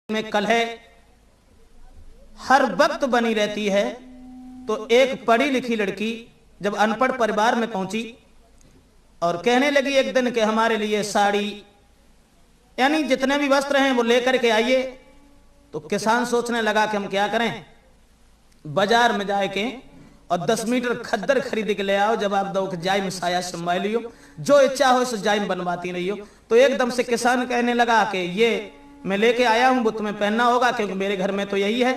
में कलह हर वक्त बनी रहती है। तो एक पढ़ी लिखी लड़की जब अनपढ़ परिवार में पहुंची और कहने लगी एक दिन कि हमारे लिए साड़ी यानी जितने भी वस्त्र हैं वो लेकर के आइए। तो किसान सोचने लगा कि हम क्या करें, बाजार में जाके और 10 मीटर खद्दर खरीद के ले आओ, जब आप दो जाइम साया संभाल लियो, जो इच्छा हो सो जाइम बनवाती रही हो। तो एकदम से किसान कहने लगा कि ये मैं लेके आया हूं, वो तुम्हें पहनना होगा क्योंकि मेरे घर में तो यही है।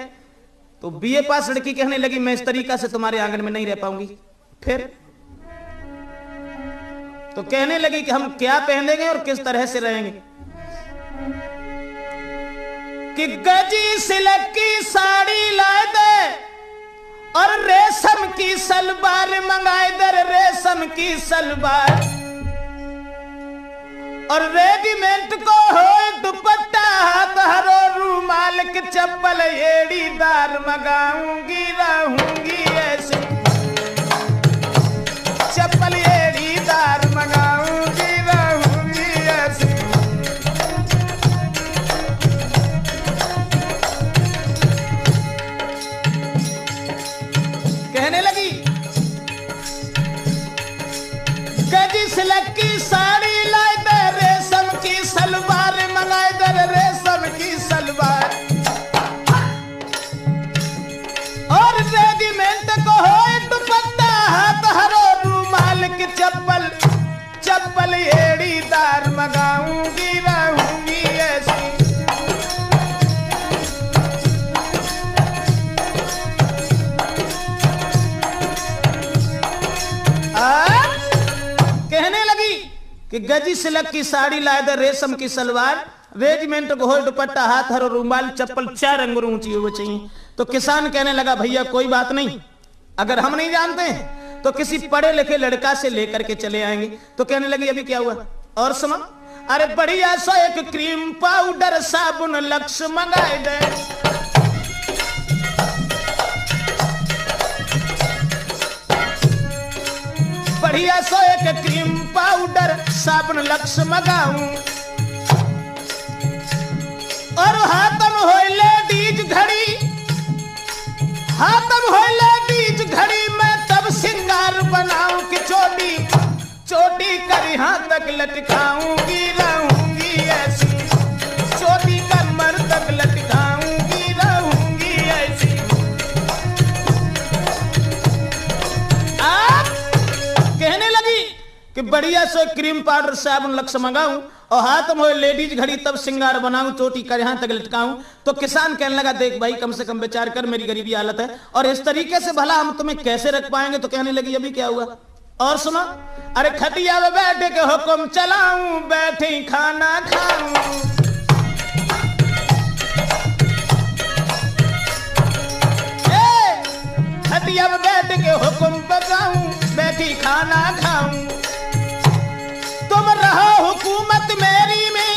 तो बीए पास लड़की कहने लगी मैं इस तरीका से तुम्हारे आंगन में नहीं रह पाऊंगी। फिर तो कहने लगी कि हम क्या पहनेंगे और किस तरह से रहेंगे। कि गजी सिल्क की साड़ी लाए दे और रेशम की सलवार मंगाए दे, रेशम की सलवार और रेडीमेड को हो दुपट्टा, हाथ हरो रूमाल के चप्पल एड़ीदार मंगाऊंगी, रहूंगी ऐसे चप्पल एड़ीदार मंगाऊंगी, रहूंगी ऐसे। कहने लगी गजी सिल्क की साड़ी लाए दे, रेशम की सलवार मंगाए दे, रेशम की सलवार और रेडीमेड को हो दुपट्टा, हाथ हरो रूमाल की चप्पल, चप्पल एड़ीदार मंगाऊंगी, रहूंगी ऐसी। कहने लगी कि गजी सिल्क की साड़ी लाए दे, रेशम की सलवार, रेजिमेंट को हो दुपट्टा, हाथ हरो रूमाल, चप्पल 4 अंगुर ऊंची हो चाहिए। तो किसान कहने लगा भैया कोई बात नहीं, अगर हम नहीं जानते हैं तो किसी पढ़े लिखे लड़का से लेकर के चले आएंगे। तो कहने लगी अभी क्या हुआ और सुनो, अरे बढ़िया सो एक क्रीम पाउडर साबुन लक्स मंगाए दे, बढ़िया सो एक क्रीम पाउडर साबुन लक्स मंगाऊं और हाथम हो लेडीज घड़ी, हाथम हो लेडीज घड़ी में तब सिंगार बनाऊं कि चोटी चोटी कर हाथ तक लटकाऊंगी, रहूंगी ऐसी चोटी कमर तक लटकाऊंगी, रहूंगी ऐसी। आप कहने लगी कि बढ़िया सो क्रीम पाउडर साबुन लक्स मंगाऊं और हाथ में लेडीज घड़ी तब सिंगार बनाऊं, चोटी कर यहां तक लटकाऊं। तो किसान कहने लगा देख भाई कम से कम विचार कर, मेरी गरीबी हालत है और इस तरीके से भला हम तुम्हें कैसे रख पाएंगे। तो कहने लगी अभी क्या हुआ और सुना, अरे खटिया में बैठ के हुक्म चलाऊं, बैठी खाना खाऊं, खटिया में बैठ के हुक्म बजाऊं, बैठी खाना खाऊं। तुम रहो हुकूमत मेरी में,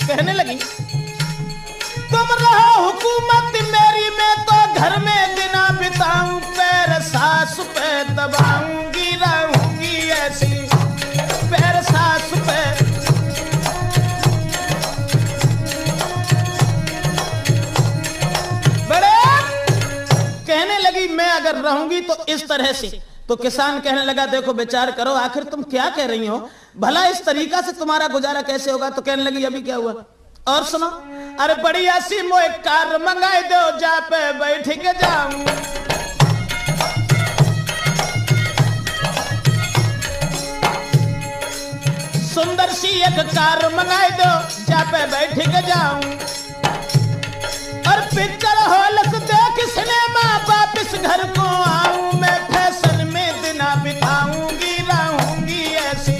कहने लगी तुम रहो हुकूमत मेरी में तो घर में दिना बिताऊं, पैर सास पे दबाऊंगी, रहूंगी ऐसी पैर सास पे। बड़े कहने लगी मैं अगर रहूंगी तो इस तरह से। तो किसान कहने लगा देखो विचार करो, आखिर तुम क्या कह रही हो, भला इस तरीका से तुम्हारा गुजारा कैसे होगा। तो कहने लगी अभी क्या हुआ और सुनो, अरे बढ़िया सी मोए कार मंगाए दो, जा पे बैठ के जाऊं, सुंदर सी एक कार मंगाए दो, जा पे बैठ के जाऊं और पिक्चर हॉल से देख सिनेमा वापिस घर को आऊं, मैं फैशन में दिना बिताऊंगी, रहूंगी ऐसी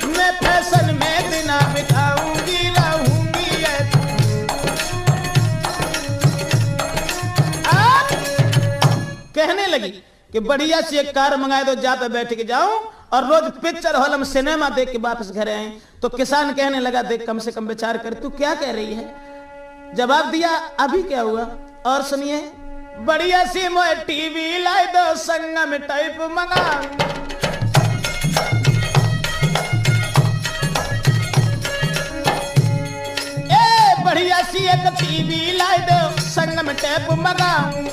मैं फैशन में दिना बिताऊंगी, रहूंगी ऐसी। आप कहने लगी कि बढ़िया सी एक कार मंगाए दो, जा पे बैठ के जाऊं और रोज पिक्चर हॉल में सिनेमा देख के वापस घर आए। तो किसान कहने लगा देख कम से कम विचार कर, तू क्या कह रही है। जवाब दिया अभी क्या हुआ और सुनिए, बढ़िया सी मोए टीवी लाई दो, संगम टाइप मंगा, बढ़िया सी एक टीवी लाई दो, संग में टेप मंगाऊं।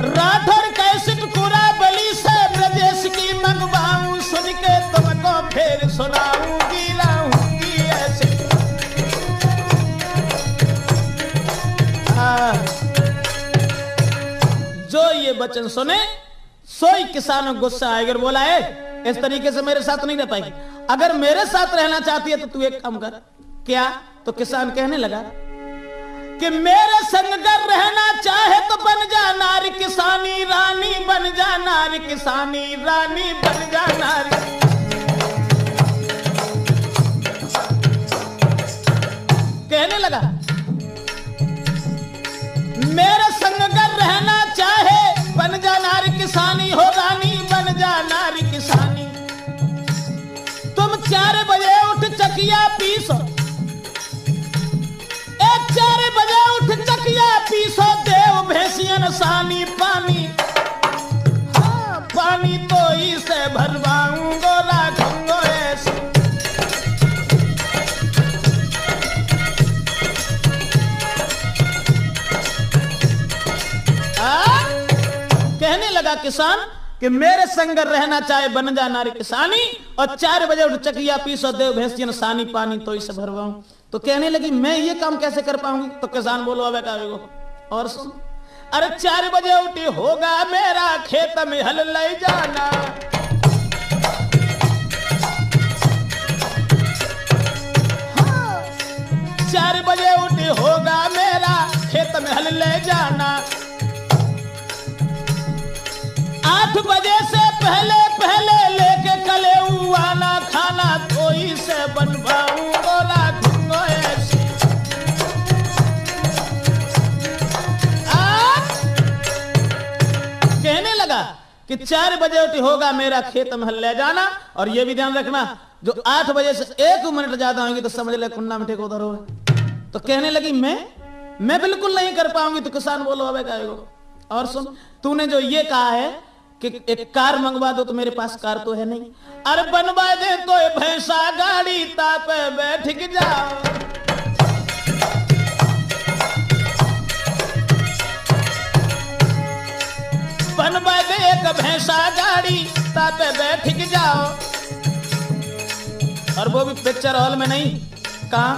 राठौर कैसेट कुरा बली से ब्रजेश की मंगवाऊं, सुन के तुमको फिर सुनाऊंगी लाऊंगी ऐसे। जो ये वचन सुने सोई किसानों गुस्सा आए, अगर बोला है इस तरीके से मेरे साथ नहीं रह पाएगी, अगर मेरे साथ रहना चाहती है तो तू एक काम कर। क्या? तो किसान कहने लगा कि मेरे संग कर रहना चाहे तो बन जा नारी किसानी रानी, बन जा नारी किसानी रानी, बन जा नारी। कहने लगा मेरे संग कर रहना चाहे बन जा नारी किसानी हो रानी, बन जा नारी किसानी। तुम 4 बजे उठ चकिया पीसो, 4 बजे उठ चकिया पीसो, देव भैंसियन सानी पानी, हाँ पानी तो इसे भरवाऊंगो राखूंगो ऐसे। कहने लगा किसान कि मेरे संग रहना चाहे बन जा नारी किसानी, और 4 बजे उठ चकिया पीसो, देव भैंसियन सानी पानी तो इसे भरवाऊं। तो कहने लगी मैं ये काम कैसे कर पाऊंगी? तो किसान बोलो अब का और सुन, अरे 4 बजे उठी होगा मेरा खेत में हल ले जाना, 4 बजे उठी होगा मेरा खेत में हल ले जाना, 8 बजे से पहले पहले लेके कले आना, खाना कोई से बनवाऊंगो राखूंगो ऐसे। कहने लगा कि 4 बजे उठी होगा मेरा खेत में हल ले जाना, और ये भी ध्यान रखना जो 8 बजे से 1 मिनट ज्यादा होंगी तो समझ ले कुन्ना मिठे को उधर हो। तो कहने लगी मैं बिल्कुल नहीं कर पाऊंगी। तो किसान बोलो अब का और सुन, तूने जो ये कहा है कि एक कार मंगवा दो, तो मेरे पास कार तो है नहीं। अरे बनवा दे तो भैंसा गाड़ी तापे बैठ के जाओ, बनवा दे एक भैंसा गाड़ी तापे बैठ के जाओ। और वो भी पिक्चर हॉल में नहीं, कहां?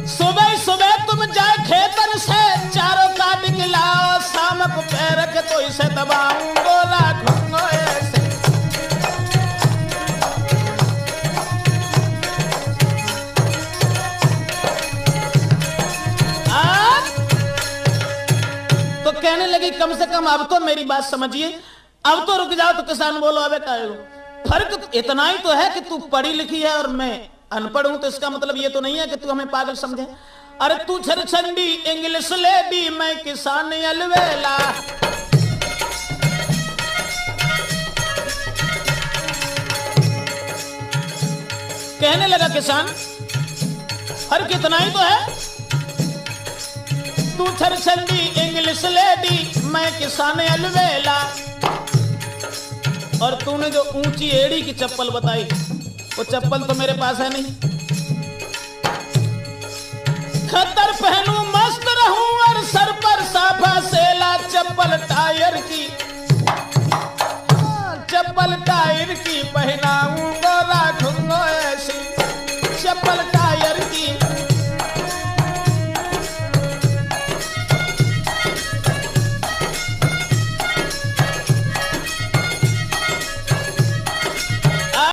सुबह सुबह तुम जाए खेतन से चारों काट के लाओ, शाम को पैर के तो इसे दबाऊंगो राखूंगो ऐसे। तो कहने लगी कम से कम अब तो मेरी बात समझिए, अब तो रुक जाओ। तो किसान बोलो अबे काहे हो, फर्क इतना ही तो है कि तू पढ़ी लिखी है और मैं अनपढ़ हूं, तो इसका मतलब ये तो नहीं है कि तू हमें पागल समझे। अरे तू छरछंडी इंग्लिश लेडी, मैं किसान अलवेला। कहने लगा किसान फर्क इतना ही तो है, तू छरछंडी इंग्लिश लेडी, मैं किसान अलवेला। और तूने जो ऊंची एड़ी की चप्पल बताई, वो चप्पल तो मेरे पास है नहीं। खतर पहनूं मस्त रहूं और सर पर साफा सेला, चप्पल टायर की पहनाऊं